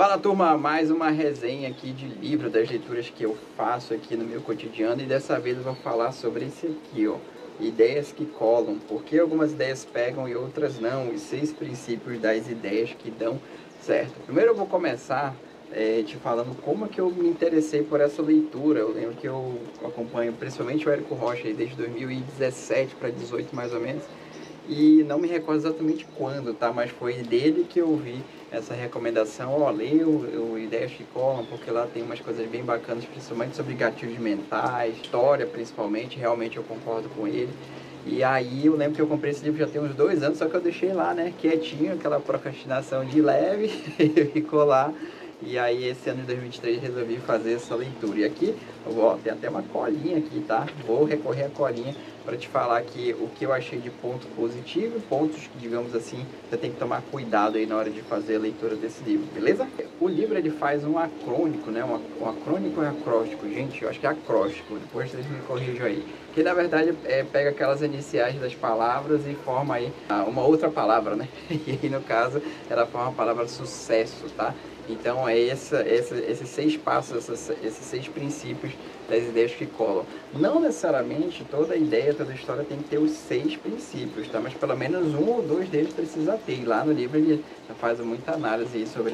Fala, turma, mais uma resenha aqui de livro das leituras que eu faço aqui no meu cotidiano, e dessa vez eu vou falar sobre esse aqui, ó, ideias que colam, porque algumas ideias pegam e outras não, os 6 princípios das ideias que dão certo. Primeiro eu vou começar te falando como que eu me interessei por essa leitura. Eu lembro que eu acompanho principalmente o Érico Rocha aí desde 2017 para 2018 mais ou menos, e não me recordo exatamente quando, tá? Mas foi dele que eu vi essa recomendação. Ó, leia o Ideias que Colam, porque lá tem umas coisas bem bacanas, principalmente sobre gatilhos mentais, história principalmente, realmente eu concordo com ele. E aí eu lembro que eu comprei esse livro já tem uns 2 anos, só que eu deixei lá, né, quietinho, aquela procrastinação de leve, ficou lá. E aí esse ano de 2023 resolvi fazer essa leitura. E aqui, ó, tem até uma colinha aqui, tá? Vou recorrer à colinha para te falar que o que eu achei de ponto positivo, pontos que, digamos assim, você tem que tomar cuidado aí na hora de fazer a leitura desse livro, beleza? O livro ele faz um acrônico, né? Um acrônico é acróstico, gente, eu acho que é acróstico, depois vocês me corrijam aí. Que na verdade pega aquelas iniciais das palavras e forma aí uma outra palavra, né? E aí no caso ela forma a palavra sucesso, tá? Então é esses 6 passos, esses 6 princípios das ideias que colam. Não necessariamente toda ideia, toda história tem que ter os 6 princípios, tá? Mas pelo menos um ou dois deles precisa ter. E lá no livro ele faz muita análise sobre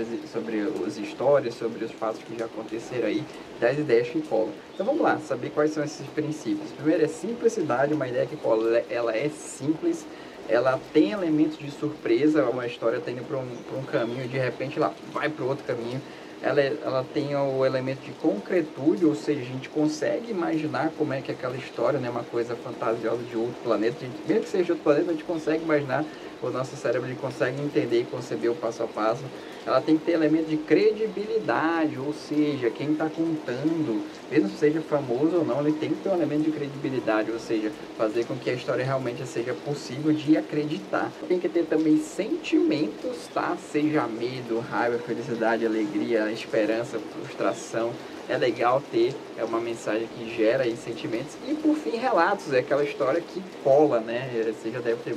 as histórias, sobre os fatos que já aconteceram aí, das ideias que colam. Então vamos lá, saber quais são esses princípios. Primeiro é simplicidade. Uma ideia que cola, ela é simples, ela tem elementos de surpresa. Uma história está indo para um caminho e de repente ela vai para outro caminho. Ela tem o elemento de concretude, ou seja, a gente consegue imaginar como é que é aquela história, né, uma coisa fantasiosa de outro planeta. Mesmo que seja de outro planeta, a gente consegue imaginar, o nosso cérebro ele consegue entender e conceber o passo a passo. Ela tem que ter elemento de credibilidade, ou seja, quem está contando, mesmo que seja famoso ou não, ele tem que ter um elemento de credibilidade, ou seja, fazer com que a história realmente seja possível de acreditar. Tem que ter também sentimentos, tá? Seja medo, raiva, felicidade, alegria, esperança, frustração. É legal ter uma mensagem que gera aí sentimentos. E por fim, relatos, é aquela história que cola, né? Você já deve ter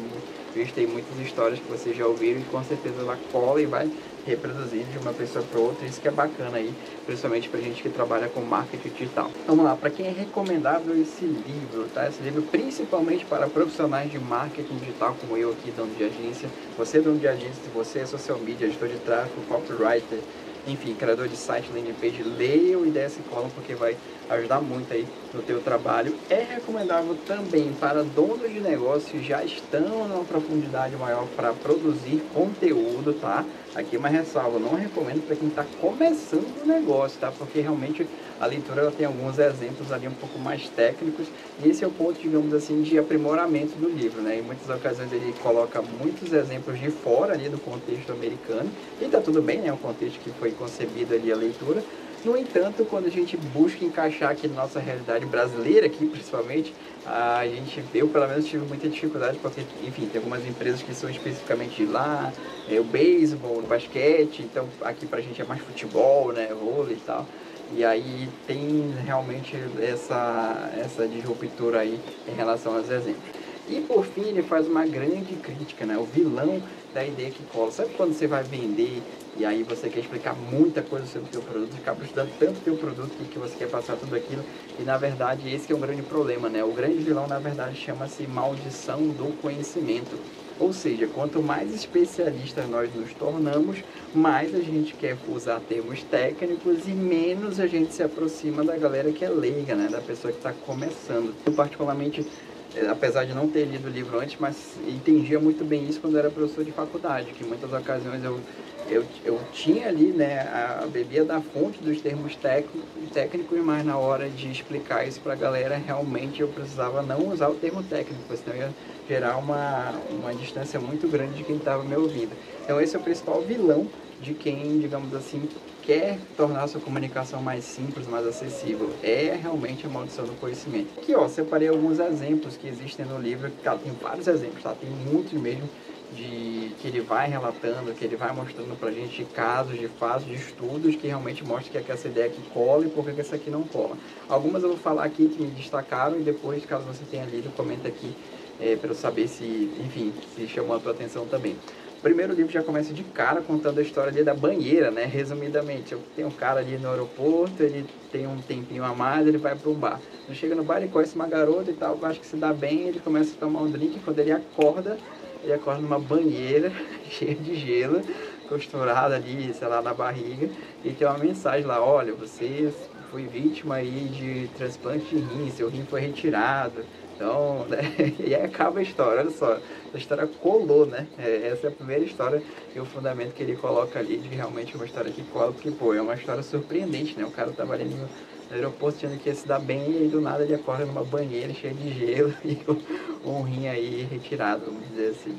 visto aí muitas histórias que você já ouviram e com certeza ela cola e vai reproduzindo de uma pessoa para outra. Isso que é bacana aí, principalmente para gente que trabalha com marketing digital. Vamos lá, para quem é recomendável esse livro, tá? Esse livro principalmente para profissionais de marketing digital como eu aqui, dono de agência. Você dono de agência, você é social media, editor de tráfego, copywriter, enfim, criador de site, landing page, leia o Ideias que Colam, porque vai ajudar muito aí no teu trabalho. É recomendável também para donos de negócio que já estão numa profundidade maior para produzir conteúdo, tá? Aqui uma ressalva, não recomendo para quem está começando o negócio, tá? Porque realmente a leitura ela tem alguns exemplos ali um pouco mais técnicos, e esse é o ponto, digamos assim, de aprimoramento do livro, né? Em muitas ocasiões ele coloca muitos exemplos de fora ali do contexto americano, e tá tudo bem, né? O contexto que foi concebido ali a leitura. No entanto, quando a gente busca encaixar aqui na nossa realidade brasileira, aqui principalmente, eu pelo menos tive muita dificuldade, porque, enfim, tem algumas empresas que são especificamente de lá, o beisebol, o basquete, então aqui pra gente é mais futebol, né, vôlei e tal. E aí tem realmente essa disruptura aí em relação aos exemplos. E por fim ele faz uma grande crítica, né? O vilão da ideia que cola. Sabe quando você vai vender e aí você quer explicar muita coisa sobre o teu produto, acaba estudando tanto o teu produto que você quer passar tudo aquilo, e na verdade esse que é um grande problema, né? O grande vilão na verdade chama-se maldição do conhecimento. Ou seja, quanto mais especialistas nós nos tornamos, mais a gente quer usar termos técnicos e menos a gente se aproxima da galera que é leiga, né? Da pessoa que está começando. Eu particularmente, apesar de não ter lido o livro antes, mas entendia muito bem isso quando eu era professor de faculdade, que em muitas ocasiões eu tinha ali, né, bebia da fonte dos termos técnicos, mas na hora de explicar isso para a galera, realmente eu precisava não usar o termo técnico, senão ia gerar uma distância muito grande de quem estava me ouvindo. Então esse é o principal vilão de quem, digamos assim, quer tornar a sua comunicação mais simples, mais acessível. É realmente a maldição do conhecimento. Aqui, ó, separei alguns exemplos que existem no livro. Cara, tem vários exemplos, tá? Tem muitos mesmo que ele vai relatando, que ele vai mostrando pra gente de casos, de fatos, de estudos que realmente mostram que é essa ideia aqui cola e por que essa aqui não cola. Algumas eu vou falar aqui que me destacaram e depois, caso você tenha lido, comenta aqui para eu saber se, enfim, se chamou a tua atenção também. primeiro livro já começa de cara contando a história ali da banheira, né? Resumidamente, tem um cara ali no aeroporto, ele tem um tempinho a mais, ele vai para um bar. Ele chega no bar, ele conhece uma garota e tal, acho que se dá bem, ele começa a tomar um drink, quando ele acorda numa banheira cheia de gelo, costurada ali, sei lá, na barriga, e tem uma mensagem lá: olha, você foi vítima aí de transplante de rim, seu rim foi retirado. Então, né? E aí acaba a história, olha só, a história colou, né? Essa é a primeira história e o fundamento que ele coloca ali de realmente uma história que cola, porque, pô, é uma história surpreendente, né? O cara tava ali no aeroporto achando que ia se dar bem e aí do nada ele acorda numa banheira cheia de gelo e um rim aí retirado, vamos dizer assim.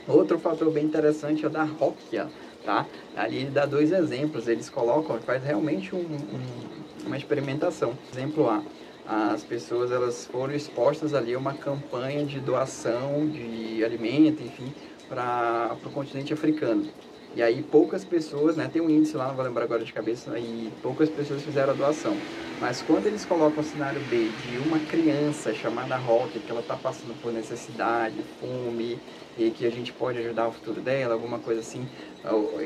Outro fator bem interessante é o da Róquia, tá? Ali ele dá dois exemplos, eles colocam, faz realmente uma experimentação. Exemplo A: as pessoas elas foram expostas ali a uma campanha de doação de alimento, enfim, para o continente africano. E aí poucas pessoas, né, tem um índice lá, não vou lembrar agora de cabeça, e poucas pessoas fizeram a doação. Mas quando eles colocam o cenário B de uma criança chamada Rock, que ela está passando por necessidade, fome, e que a gente pode ajudar o futuro dela, alguma coisa assim,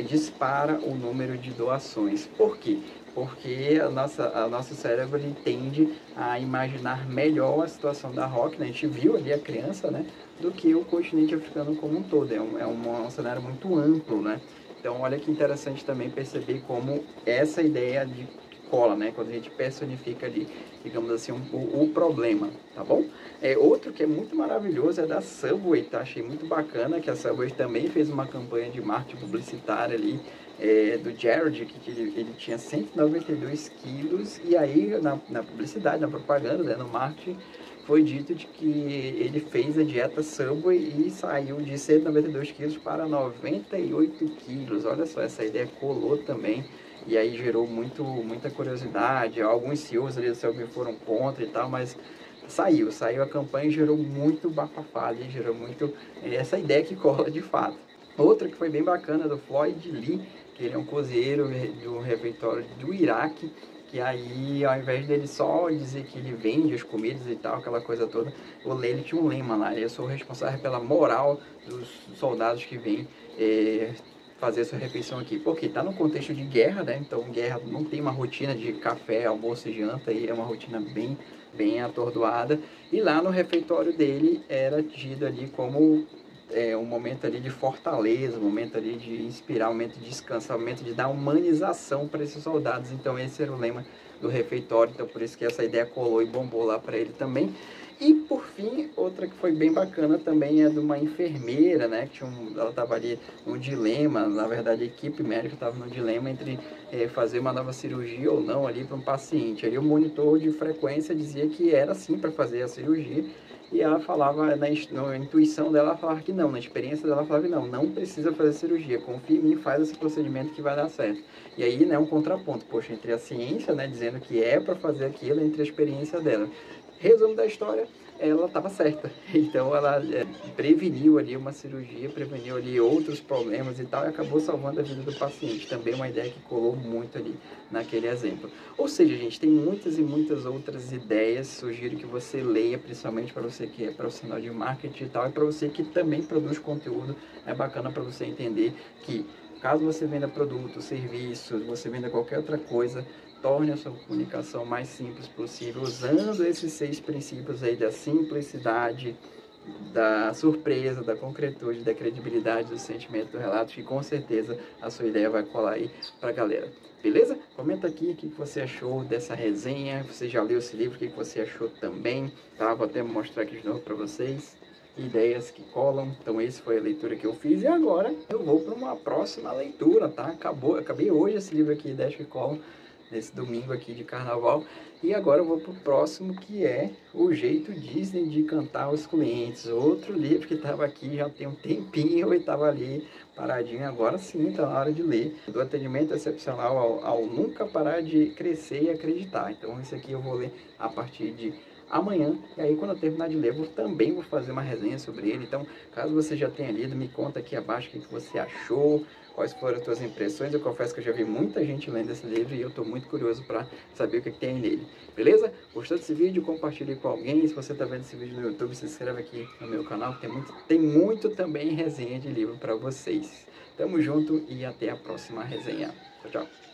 dispara o número de doações. Por quê? Porque a nosso cérebro ele tende a imaginar melhor a situação da Rock, né? A gente viu ali a criança, né? Do que o continente africano como um todo. Um cenário muito amplo, né? Então, olha que interessante também perceber como essa ideia de cola, né? Quando a gente personifica ali, digamos assim, o problema, tá bom? Outro que é muito maravilhoso é da Subway, tá? Achei muito bacana que a Subway também fez uma campanha de marketing publicitário ali, do Jared, que ele tinha 192 quilos, e aí na publicidade, na propaganda, né, no marketing, foi dito de que ele fez a dieta Subway e saiu de 192 quilos para 98 quilos. Olha só, essa ideia colou também. E aí gerou muita curiosidade. Alguns CEOs ali do Subway foram contra e tal, mas saiu a campanha e gerou muito bafafá ali, gerou muito essa ideia que cola de fato. Outra que foi bem bacana, do Floyd Lee, que ele é um cozinheiro do refeitório do Iraque, que aí, ao invés dele só dizer que ele vende as comidas e tal, aquela coisa toda, ele tinha um lema lá: eu sou responsável pela moral dos soldados que vêm fazer a sua refeição aqui. Porque está no contexto de guerra, né? Então, guerra não tem uma rotina de café, almoço e janta, e é uma rotina bem atordoada. E lá no refeitório dele era tido ali como um momento ali de fortaleza, um momento ali de inspirar, um momento de descanso, um momento de dar humanização para esses soldados. Então esse era o lema do refeitório, então por isso que essa ideia colou e bombou lá para ele também. E por fim, outra que foi bem bacana também é de uma enfermeira, né, que ela estava ali num dilema, na verdade a equipe médica estava no dilema entre fazer uma nova cirurgia ou não ali para um paciente. Aí o monitor de frequência dizia que era sim para fazer a cirurgia, e ela falava, na intuição dela, ela falava que não, na experiência dela, ela falava que não precisa fazer cirurgia, confia em mim, faz esse procedimento que vai dar certo. E aí, né, um contraponto, poxa, entre a ciência, né, dizendo que é para fazer aquilo, entre a experiência dela. Resumo da história: ela estava certa. Então ela preveniu ali uma cirurgia, preveniu ali outros problemas e tal, e acabou salvando a vida do paciente. Também uma ideia que colou muito ali naquele exemplo. Ou seja, gente, tem muitas e muitas outras ideias. Sugiro que você leia, principalmente para você que é profissional de marketing e tal, e para você que também produz conteúdo. É bacana para você entender que, caso você venda produtos, serviços, você venda qualquer outra coisa, torne a sua comunicação mais simples possível, usando esses 6 princípios aí da simplicidade, da surpresa, da concretude, da credibilidade, do sentimento, do relato, que com certeza a sua ideia vai colar aí pra galera. Beleza? Comenta aqui o que você achou dessa resenha, você já leu esse livro, o que você achou também, tá? Vou até mostrar aqui de novo para vocês. Ideias que colam. Então essa foi a leitura que eu fiz, e agora eu vou para uma próxima leitura, tá? Acabei hoje esse livro aqui, Ideias que Colam, nesse domingo aqui de carnaval, e agora eu vou pro próximo, que é O Jeito Disney de Encantar os Clientes. Outro livro que estava aqui já tem um tempinho e estava ali paradinho, agora sim está na hora de ler. Do atendimento excepcional ao nunca parar de crescer e acreditar. Então esse aqui eu vou ler a partir de amanhã. E aí, quando eu terminar de ler, eu também vou fazer uma resenha sobre ele. Então, caso você já tenha lido, me conta aqui abaixo o que você achou, quais foram as suas impressões. Eu confesso que eu já vi muita gente lendo esse livro e eu estou muito curioso para saber o que tem nele. Beleza? Gostou desse vídeo? Compartilhe com alguém. Se você está vendo esse vídeo no YouTube, se inscreve aqui no meu canal, que tem muito também resenha de livro para vocês. Tamo junto e até a próxima resenha. Tchau, tchau.